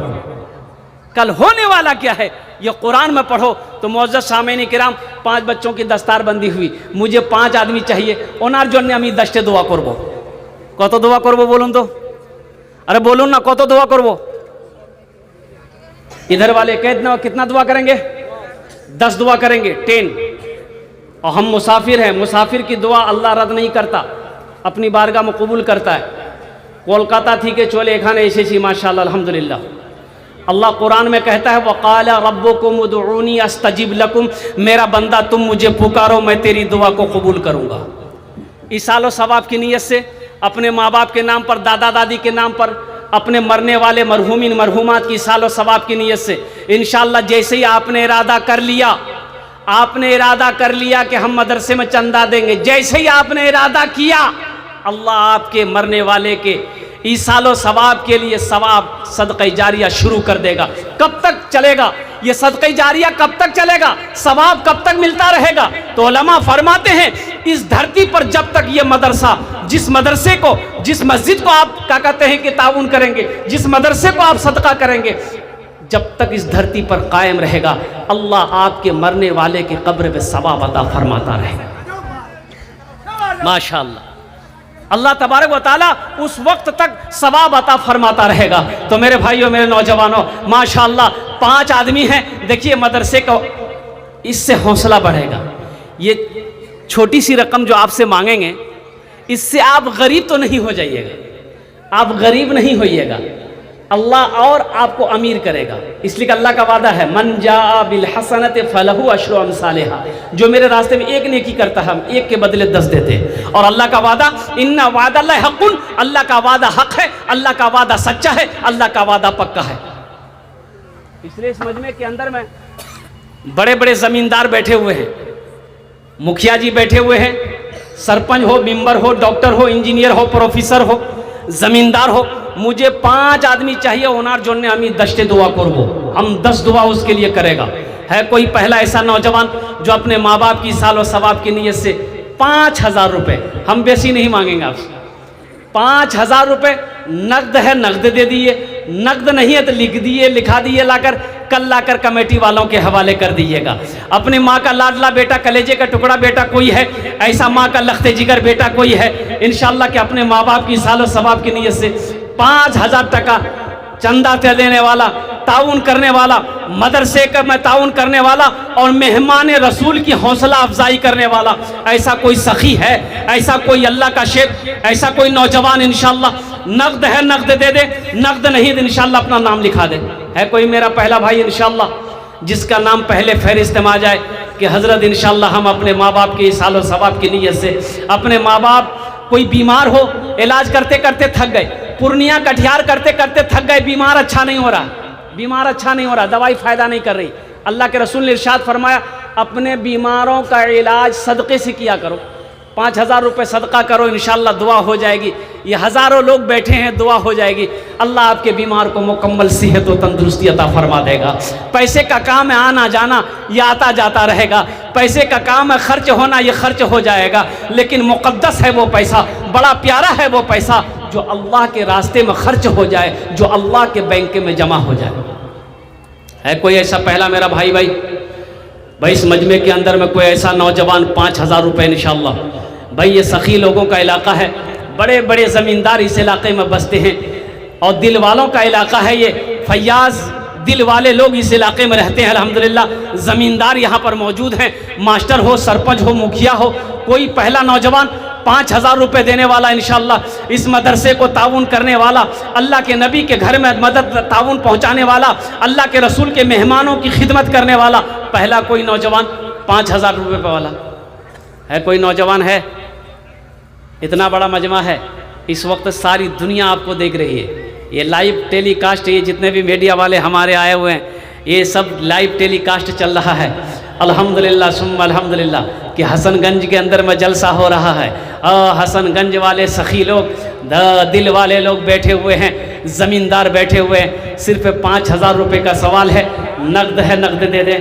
कल होने वाला क्या है ये कुरान में पढ़ो। तो मुअज़्ज़ज़ सामीन किराम, 5 बच्चों की दस्तारबंदी हुई। मुझे 5 आदमी चाहिए। ओनार जन्य আমি 10টা দোয়া করব। কত দোয়া করব বলুন তো? अरे बोलून ना, কত দোয়া করব? इधर वाले कितना दुआ करेंगे? 10 दुआ करेंगे, 10। और हम मुसाफिर हैं, मुसाफिर की दुआ अल्लाह रद्द नहीं करता, अपनी बारगाह में कबूल करता है। कोलकाता थी के चले एखाने एसेছি माशाअल्लाह अल्हम्दुलिल्लाह। अल्लाह कुरान में कहता है वक़ाला रब्बुकुम उदऊनी अस्तजिब लकुम, मेरा बंदा तुम मुझे पुकारो मैं तेरी दुआ को कबूल करूँगा। इसालो सवाब की नीयत से, अपने माँ बाप के नाम पर, दादा दादी के नाम पर, अपने मरने वाले मरहूमिन मरहूमात की इसालो सवाब की नीयत से इंशाअल्लाह जैसे ही आपने इरादा कर लिया कि हम मदरसे में चंदा देंगे, जैसे ही आपने इरादा किया अल्लाह आपके मरने वाले के ईसालो सवाब के लिए सवाब सदक़े जारिया शुरू कर देगा। कब तक चलेगा ये सदक़े जारिया, कब तक चलेगा, सवाब कब तक मिलता रहेगा? तो उलमा फरमाते हैं इस धरती पर जब तक ये मदरसा, जिस मदरसे को, जिस मस्जिद को आप क्या कहते हैं कि ताउन करेंगे, जिस मदरसे को आप सदका करेंगे, जब तक इस धरती पर कायम रहेगा अल्लाह आपके मरने वाले के कब्र पे सवाब अता फरमाता रहेगा। माशाअल्लाह। अल्लाह तबारक व तआला उस वक्त तक सवाब अता फरमाता रहेगा। तो मेरे भाइयों, मेरे नौजवानों, माशाअल्लाह 5 आदमी हैं। देखिए मदरसे का इससे हौसला बढ़ेगा। ये छोटी सी रकम जो आपसे मांगेंगे, इससे आप गरीब तो नहीं हो जाइएगा, आप गरीब नहीं होइएगा, अल्लाह और आपको अमीर करेगा। इसलिए कि अल्लाह का वादा है, मन जा बिल हसनत फलहु अशरु अमसालिहा, जो मेरे रास्ते में एक नेकी करता है हम एक के बदले 10 देते हैं। और अल्लाह का वादा, इन्ना वादल्लाहि हक़्क़ुन, अल्लाह का वादा हक है, अल्लाह का वादा सच्चा है, अल्लाह का वादा पक्का है। इसलिए इस मजमे के अंदर में बड़े बड़े जमींदार बैठे हुए हैं, मुखिया जी बैठे हुए हैं, सरपंच हो, मेंबर हो, डॉक्टर हो, इंजीनियर हो, प्रोफेसर हो, जमींदार हो। मुझे 5 आदमी चाहिए ओनार जोड़ने हमी दस्ते दुआ करबो, हम 10 दुआ उसके लिए करेगा। है कोई पहला ऐसा नौजवान जो अपने माँ बाप की साल और सवाब की नीयत से 5,000 रुपये, हम बेसी नहीं मांगेंगे आपसे, 5,000 रुपये नकद है, नकद दे दिए, नकद नहीं है तो लिख दिए, लिखा दिए, लाकर कल लाकर कमेटी वालों के हवाले कर दीजिएगा। अपने माँ का लाडला बेटा, कलेजे का टुकड़ा बेटा कोई है, ऐसा माँ का लखते जिगर बेटा कोई है, इंशाअल्लाह कि अपने माँ बाप की साल और सवाब की नीयत से 5,000 टका चंदा देने वाला, ताउन करने वाला, मदरसे का में ताउन करने वाला और मेहमान रसूल की हौसला अफजाई करने वाला, ऐसा कोई सखी है, ऐसा कोई अल्लाह का शेख, ऐसा कोई नौजवान इंशाअल्लाह नकद है नकद दे दे, नकद नहीं तो इंशाअल्लाह अपना नाम लिखा दे। है कोई मेरा पहला भाई इंशाअल्लाह जिसका नाम पहले फहरिस्त में आ जाए कि हज़रत इंशाअल्लाह हम अपने माँ बाप की साल और सवाब की नीयत से, अपने माँ बाप कोई बीमार हो, इलाज करते करते थक गए, पूर्णिया कटिहार करते करते थक गए, बीमार अच्छा नहीं हो रहा, बीमार अच्छा नहीं हो रहा, दवाई फ़ायदा नहीं कर रही। अल्लाह के रसूल ने इरशाद फरमाया, अपने बीमारों का इलाज सदक़े से किया करो, 5,000 रुपये सदका करो, इंशाअल्लाह दुआ हो जाएगी। ये हज़ारों लोग बैठे हैं, दुआ हो जाएगी, अल्लाह आपके बीमार को मुकम्मल सेहत और तंदुरुस्ती अता फरमा देगा। पैसे का काम है आना जाना, ये आता जाता रहेगा, पैसे का काम है खर्च होना, ये खर्च हो जाएगा, लेकिन मुक़द्दस है वो पैसा, बड़ा प्यारा है वो पैसा जो अल्लाह के रास्ते में खर्च हो जाए, जो अल्लाह के बैंक में जमा हो जाए। है कोई ऐसा पहला मेरा भाई इस मजमे के अंदर में कोई ऐसा नौजवान 5,000 रुपये इंशाअल्लाह। भाई ये सखी लोगों का इलाका है, बड़े बड़े ज़मींदार इस इलाके में बसते हैं और दिल वालों का इलाका है ये, फैयाज दिल वाले लोग इस इलाके में रहते हैं। अल्हम्दुलिल्लाह ज़मींदार यहाँ पर मौजूद हैं, मास्टर हो, सरपंच हो, मुखिया हो, कोई पहला नौजवान 5,000 रुपये देने वाला इंशाअल्लाह, इस मदरसे को ताउन करने वाला, अल्लाह के नबी के घर में मदद ताउन पहुँचाने वाला, अल्लाह के रसूल के मेहमानों की खिदमत करने वाला, पहला कोई नौजवान 5,000 रुपये वाला है? कोई नौजवान है? इतना बड़ा मजमा है, इस वक्त सारी दुनिया आपको देख रही है, ये लाइव टेलीकास्ट, ये जितने भी मीडिया वाले हमारे आए हुए हैं, ये सब लाइव टेलीकास्ट चल रहा है। अल्हम्दुलिल्लाह सुम्मा अल्हम्दुलिल्लाह कि हसनगंज के अंदर में जलसा हो रहा है। हसनगंज वाले सखी लोग, दिल वाले लोग बैठे हुए हैं, ज़मींदार बैठे हुए हैं। सिर्फ 5,000 रुपये का सवाल है, नकद है नकद दे दें,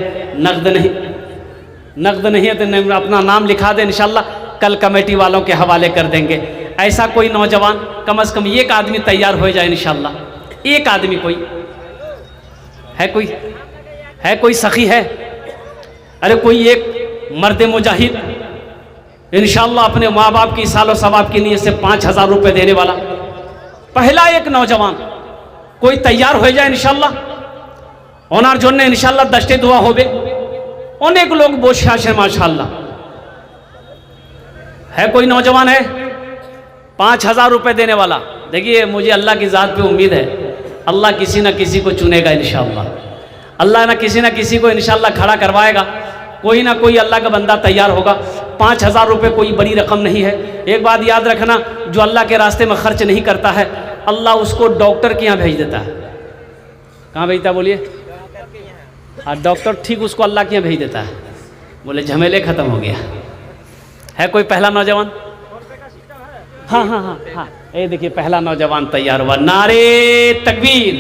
नकद नहीं है तो अपना नाम लिखा दें, इंशाअल्लाह कल कमेटी वालों के हवाले कर देंगे। ऐसा कोई नौजवान कम से कम एक आदमी तैयार हो जाए इंशाअल्लाह, एक आदमी कोई है, कोई सखी है, अरे कोई एक मर्द मुजाहिद इंशाअल्लाह अपने माँ बाप की सालो सवाब की नीयत से 5,000 रुपये देने वाला पहला एक नौजवान कोई तैयार हो जाए इंशाअल्लाह, ओनार जोड़ने इंशाअल्लाह दस्ते दुआ होबे। अनेक लोग बोशाश है माशाअल्लाह। है कोई नौजवान है 5,000 रुपये देने वाला? देखिए मुझे अल्लाह की ज़ात पे उम्मीद है, अल्लाह किसी न किसी को चुनेगा इंशाअल्लाह, अल्लाह ना किसी न किसी को इंशाअल्लाह खड़ा करवाएगा, कोई ना कोई अल्लाह का बंदा तैयार होगा। 5,000 रुपये कोई बड़ी रकम नहीं है। एक बात याद रखना, जो अल्लाह के रास्ते में खर्च नहीं करता है, अल्लाह उसको डॉक्टर के यहाँ भेज देता है। कहाँ भेजता है बोलिए? और डॉक्टर ठीक उसको अल्लाह के यहाँ भेज देता है, बोले झमेले ख़त्म हो गया। है कोई पहला नौजवान? हाँ, ये देखिए पहला नौजवान तैयार हुआ। नारे तकबीर,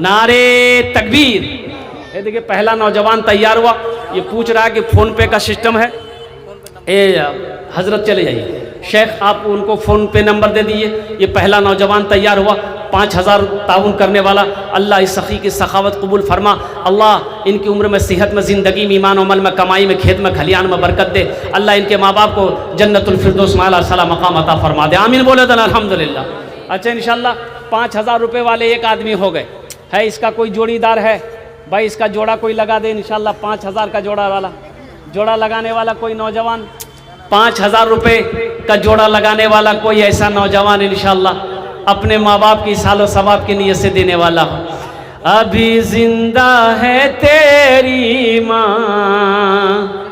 नारे तकबीर। ये देखिए पहला नौजवान तैयार हुआ। ये पूछ रहा है कि फ़ोन पे का सिस्टम है? हज़रत चले जाइए, शेख आप उनको फ़ोन पे नंबर दे दीजिए। ये पहला नौजवान तैयार हुआ, 5,000 ताउन करने वाला। अल्लाह इस सखी की सखावत कबूल फरमा। अल्लाह इनकी उम्र में, सेहत में, ज़िंदगी में, ईमान अमल में, कमाई में, खेत में, खलियान में बरकत दे। अल्लाह इनके माँ बाप को जन्नतुल फिरदौस माला सला मकाम अता फरमा दे। आमीन बोले तो अल्हम्दुलिल्लाह। अच्छा इंशाल्लाह 5,000 रुपये वाले एक आदमी हो गए। है इसका कोई जोड़ीदार है भाई? इसका जोड़ा कोई लगा दे इंशाल्लाह। 5,000 का जोड़ा लगाने वाला कोई नौजवान, 5,000 रुपये का जोड़ा लगाने वाला कोई ऐसा नौजवान इंशाल्लाह अपने माँ बाप की सालो सवाब की नीयत से देने वाला हो। अभी जिंदा है तेरी माँ,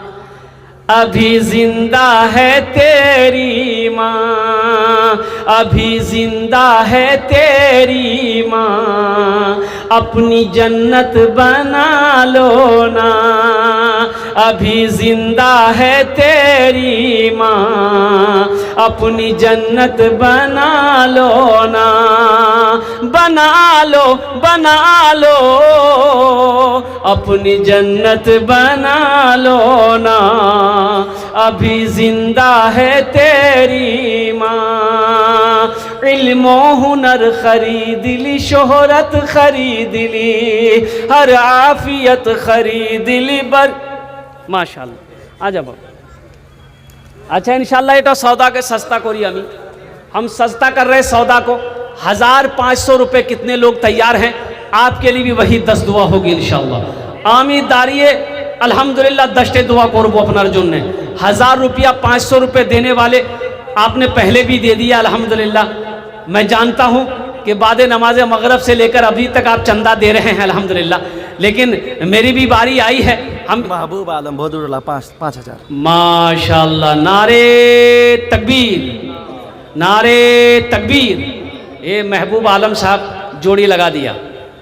अभी जिंदा है तेरी माँ, अभी जिंदा है तेरी माँ, अपनी जन्नत बना लो ना। अभी जिंदा है तेरी माँ, अपनी जन्नत बना लो ना। बना लो, बना लो, अपनी जन्नत बना लो ना। अभी जिंदा है तेरी माँ, इल्मो हुनर खरीद ली, शोहरत खरीद ली, हर आफियत खरीद ली बर। माशाल्लाह। आ जाओ। अच्छा इंशाल्लाह এটা सौदा के सस्ता करी हम सस्ता कर रहे सौदा को। 1,500 रुपये कितने लोग तैयार हैं? आपके लिए भी वही 10 दुआ होगी इंशाल्लाह। आमीर दारिये अल्हम्दुलिल्लाह 10 दुआ करबो अपनार जन्ने। 1,000 रुपया 500 रुपये देने वाले आपने पहले भी दे दिया अल्हम्दुलिल्लाह। मैं जानता हूँ कि बाद नमाज मगरब से लेकर अभी तक आप चंदा दे रहे हैं अल्हम्दुलिल्लाह, लेकिन मेरी भी बारी आई है। हम महबूब आलम भदुरला 5,000 माशाल्लाह। नारे तकबीर, नारे तकबीर। ये महबूब आलम साहब जोड़ी लगा दिया।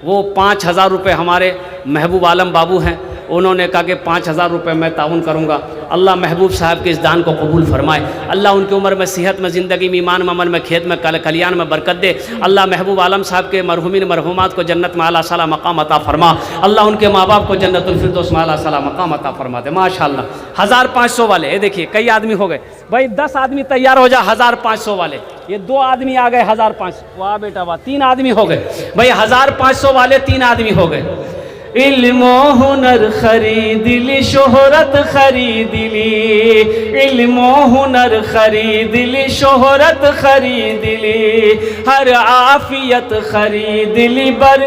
वो 5,000 रुपये हमारे महबूब आलम बाबू हैं, उन्होंने कहा कि 5,000 रुपये मैं ताउन करूँगा। अल्लाह महबूब साहब के इस दान को कबूल फरमाए। अल्लाह उनकी उम्र में, सेहत में, ज़िंदगी में, ईमान में, अमल में, खेत में, कलियान में बरकत दे। अल्लाह महबूब आलम साहब के मरहुमीन मरहुमात को जन्नत में आला सला मकाम अता फरमा। अल्लाह उनके माँ बाप को जन्नतुल फिरदौस में आला सला मकाम अता फरमा दे। माशाल्लाह। 1,500 वाले, ये देखिए कई आदमी हो गए भाई। 10 आदमी तैयार हो जा। 1,500 वाले, ये 2 आदमी आ गए। 1,500, वाह बेटा वाह। 3 आदमी हो गए भाई। 1,500 वाले 3 आदमी हो गए। इल्मो हुनर खरीद ली, शोहरत खरीद ली, इल्मो हुनर खरीद ली, शोहरत खरीद ली, हर आफियत खरीद ली बर।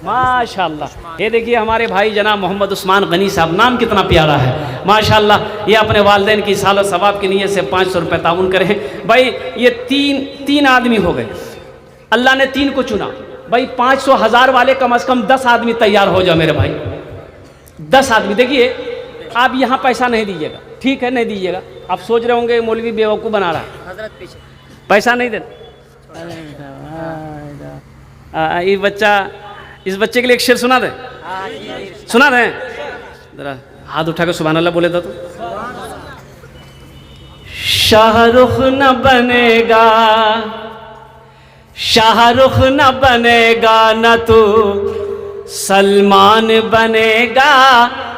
माशाल्लाह। ये देखिए हमारे भाई जनाब मोहम्मद उस्मान गनी साहब, नाम कितना प्यारा है माशाल्लाह। ये अपने वालिदैन की सालो सवाब की नीयत से 500 रुपये ताउन करें भाई। ये तीन आदमी हो गए। अल्लाह ने 3 को चुना भाई। 500 1,000 वाले कम से कम 10 आदमी तैयार हो जाओ मेरे भाई। 10 आदमी। देखिए आप यहाँ पैसा नहीं दीजिएगा, ठीक है? नहीं दीजिएगा। आप सोच रहे होंगे मौलवी बेवकूफ़ बना रहा है, पैसा नहीं देना। ये बच्चा, इस बच्चे के लिए एक शेर सुना दे, सुना दें जरा। हाथ उठा के सुभान अल्लाह बोले तो। शाहरुख न बनेगा, शाहरुख न बनेगा, न तो सलमान बनेगा,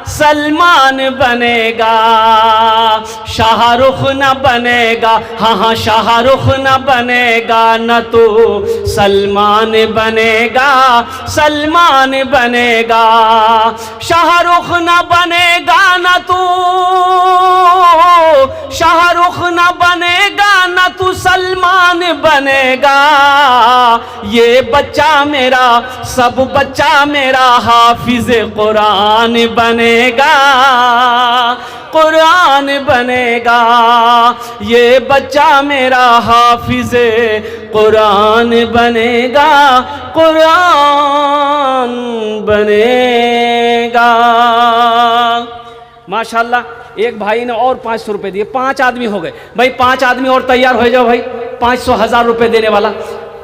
सलमान बनेगा। शाहरुख न बनेगा, हाँ हाँ शाहरुख न बनेगा, न तो सलमान बनेगा, सलमान बनेगा। शाहरुख न बनेगा, न तो शाहरुख न बनेगा, न तू सलमान बनेगा। ये बच्चा मेरा, सब बच्चा मेरा हाफिज कुरान बनेगा, कुरान बनेगा। ये बच्चा मेरा हाफिज कुरान बनेगा, कुरान बनेगा। माशाल्लाह। एक भाई ने और 500 रुपये दिए। 5 आदमी हो गए भाई। 5 आदमी और तैयार हो जाओ भाई। 500 1,000 रुपये देने वाला।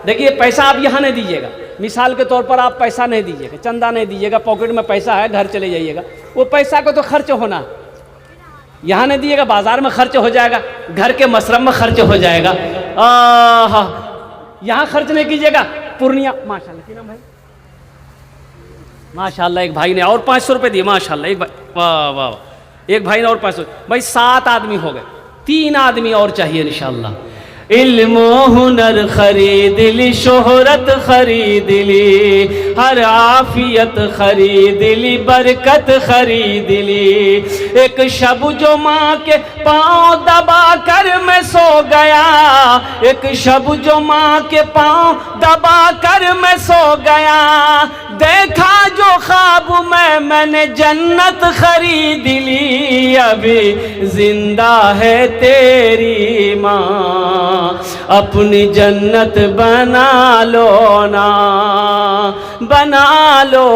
देखिए पैसा आप यहाँ नहीं दीजिएगा। मिसाल के तौर पर आप पैसा नहीं दीजिएगा, चंदा नहीं दीजिएगा। पॉकेट में पैसा है, घर चले जाइएगा। वो पैसा को तो खर्च होना, यहाँ नहीं दीजिएगा, बाजार में खर्च हो जाएगा, घर के मशरब में खर्च हो जाएगा। यहाँ खर्च नहीं कीजिएगा। पूर्णिया माशाल्लाह। क्या नाम भाई? माशाल्लाह। एक भाई ने और 500 रुपये दिए माशाल्लाह। एक भाई, वाह वाह। एक भाई ने और 500। भाई 7 आदमी हो गए। 3 आदमी और चाहिए इंशाल्लाह। इल्म हुनर खरीद ली, शोहरत खरीद ली, हर आफियत खरीद ली, बरकत खरीद ली। एक शब जो माँ के पाँव दबा कर मैं सो गया, एक शब जो माँ के पाँव दबा कर मैं सो गया, देखा जो ख्वाब मैंने जन्नत खरीद ली। अभी जिंदा है तेरी माँ, अपनी जन्नत बना लो ना, बना लो।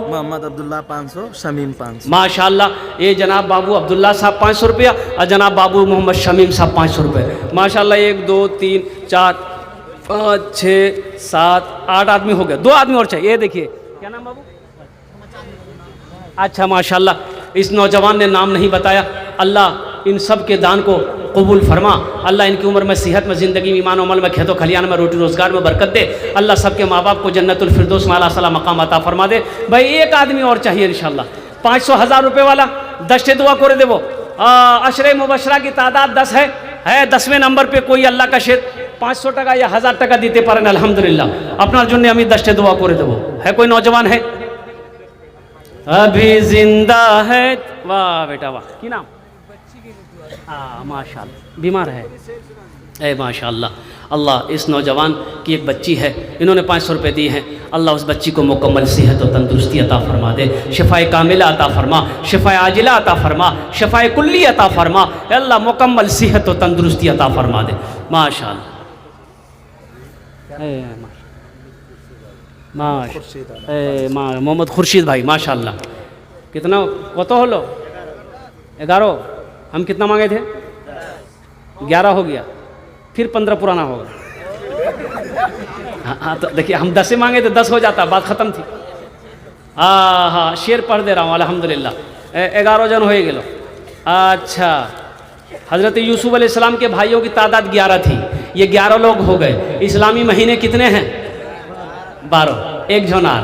मोहम्मद अब्दुल्ला 500, शमीम 500। माशाल्लाह। ये जनाब बाबू अब्दुल्ला साहब 500 रुपया और जनाब बाबू मोहम्मद शमीम साहब 500 रुपये। माशाल्लाह। 1 2 3 4 5 6 7 8 आदमी हो गए। 2 आदमी और चाहिए। ये देखिए क्या नाम बाबू? अच्छा माशाल्लाह। इस नौजवान ने नाम नहीं बताया। अल्लाह इन सब के दान को कबूल फरमा। अल्लाह इनकी उम्र में, सेहत में, ज़िंदगी में, ईमान अमल में, खेतों खलियान में, रोटी रोज़गार में बरकत दे। अल्लाह सबके माँ बाप को जन्नतुल फिरदौस में आला मकाम अता फरमा दे। भाई एक आदमी और चाहिए इंशाल्लाह। 500 1000 रुपये वाला दस्ते दुआ करे देवो। अशरे मुबशरा की तादाद 10 है 10वें नंबर पे कोई अल्लाह का शेर 500 टका या 1000 टका दीते पारें अल्हम्दुलिल्लाह। अपना जुन्ने अमी दस्ते दुआ करे देवो। है कोई नौजवान है अभी जिंदा है? वाह बेटा वाह। की नाम? माशाल्लाह। बीमार है? माशाल्लाह। अल्लाह इस नौजवान की एक बच्ची है, इन्होंने 500 रुपये दिए हैं। अल्लाह उस बच्ची को मुकम्मल सेहत और तंदुरुस्ती अता फरमा दे, शिफाए कामिला अता फरमा, शिफाए आजिला अता फरमा, शिफाए कुल्ली अता फरमा। अल्लाह मुकम्मल सेहत और तंदुरुस्ती अता फरमा दे। माशाल्लाह। मोहम्मद खुर्शीद भाई माशाल्लाह। कितना कत हलो? 11। हम कितना मांगे थे? 11 हो गया, फिर 15 पुराना होगा। हाँ तो देखिए हम 10 मांगे थे, 10 हो जाता, बात ख़त्म थी। हाँ शेर पढ़ दे रहा हूँ अल्हम्दुलिल्लाह। 11 जन हो गए। अच्छा, हज़रत यूसुफ अलैहिस्सलाम के भाइयों की तादाद 11 थी, ये 11 लोग हो गए। इस्लामी महीने कितने हैं? 12। एक जोनार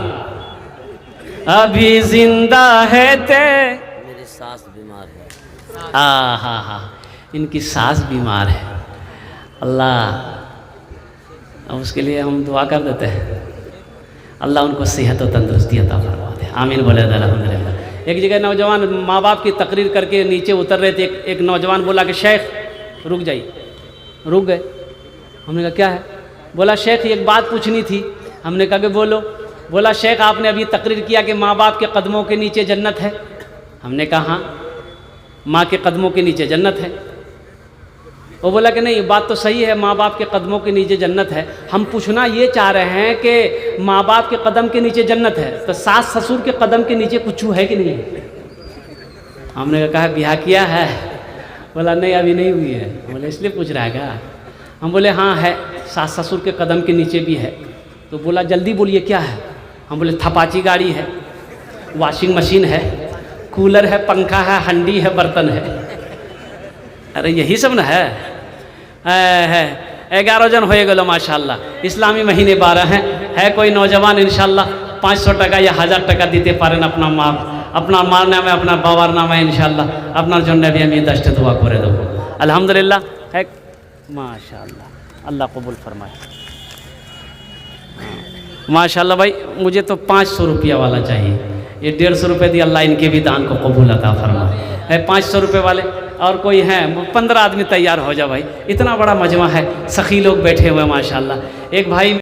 अभी जिंदा है ते। मेरी सास बीमार है। हाँ इनकी सास बीमार है। अल्लाह अब उसके लिए हम दुआ कर देते हैं। अल्लाह उनको सेहत और तंदुरुस्ती अता फरमा दे। आमीन बोले अल्हम्दुलिल्लाह। एक जगह नौजवान माँ बाप की तकरीर करके नीचे उतर रहे थे। एक नौजवान बोला कि शेख रुक जाइए। रुक गए। हमने कहा क्या है? बोला शेख एक बात पूछनी थी। हमने कहा कि बोलो। बोला शेख आपने अभी तकरीर किया कि माँ बाप के कदमों के नीचे जन्नत है। हमने कहा हाँ, माँ के कदमों के नीचे जन्नत है। वो बोला कि नहीं बात तो सही है, माँ बाप के कदमों के नीचे जन्नत है। हम पूछना ये चाह रहे हैं कि माँ बाप के कदम के नीचे जन्नत है तो सास ससुर के कदम के नीचे कुछ है कि नहीं है? हमने कहा ब्याह किया है? बोला नहीं अभी नहीं हुई है। बोले इसलिए पूछ रहा है क्या? हम बोले हाँ है, सास ससुर के कदम के नीचे भी है। तो बोला जल्दी बोलिए क्या है? हम बोले थपाची गाड़ी है, वॉशिंग मशीन है, कूलर है, पंखा है, हंडी है, बर्तन है। अरे यही सब ना है। 11 जन हो गए माशाल्लाह। इस्लामी महीने 12 हैं। है कोई नौजवान इंशाल्लाह 500 टका या 1000 टका दीते पारें अपना मार नाम है, अपना बाबार नाम है इंशाल्लाह। अपना जो नबी अमी दस्ते दुआ करे दो अल्हम्दुलिल्लाह। है माशाल्लाह। अल्लाह कबूल फरमाए। माशाल्लाह भाई मुझे तो 500 रुपया वाला चाहिए। ये 150 रुपये दी। अल्लाह इनके भी दान को कबूल अता फरमाए। है 500 रुपये वाले और कोई है? 15 आदमी तैयार हो जा भाई। इतना बड़ा मजमा है, सखी लोग बैठे हुए माशाल्लाह। एक भाई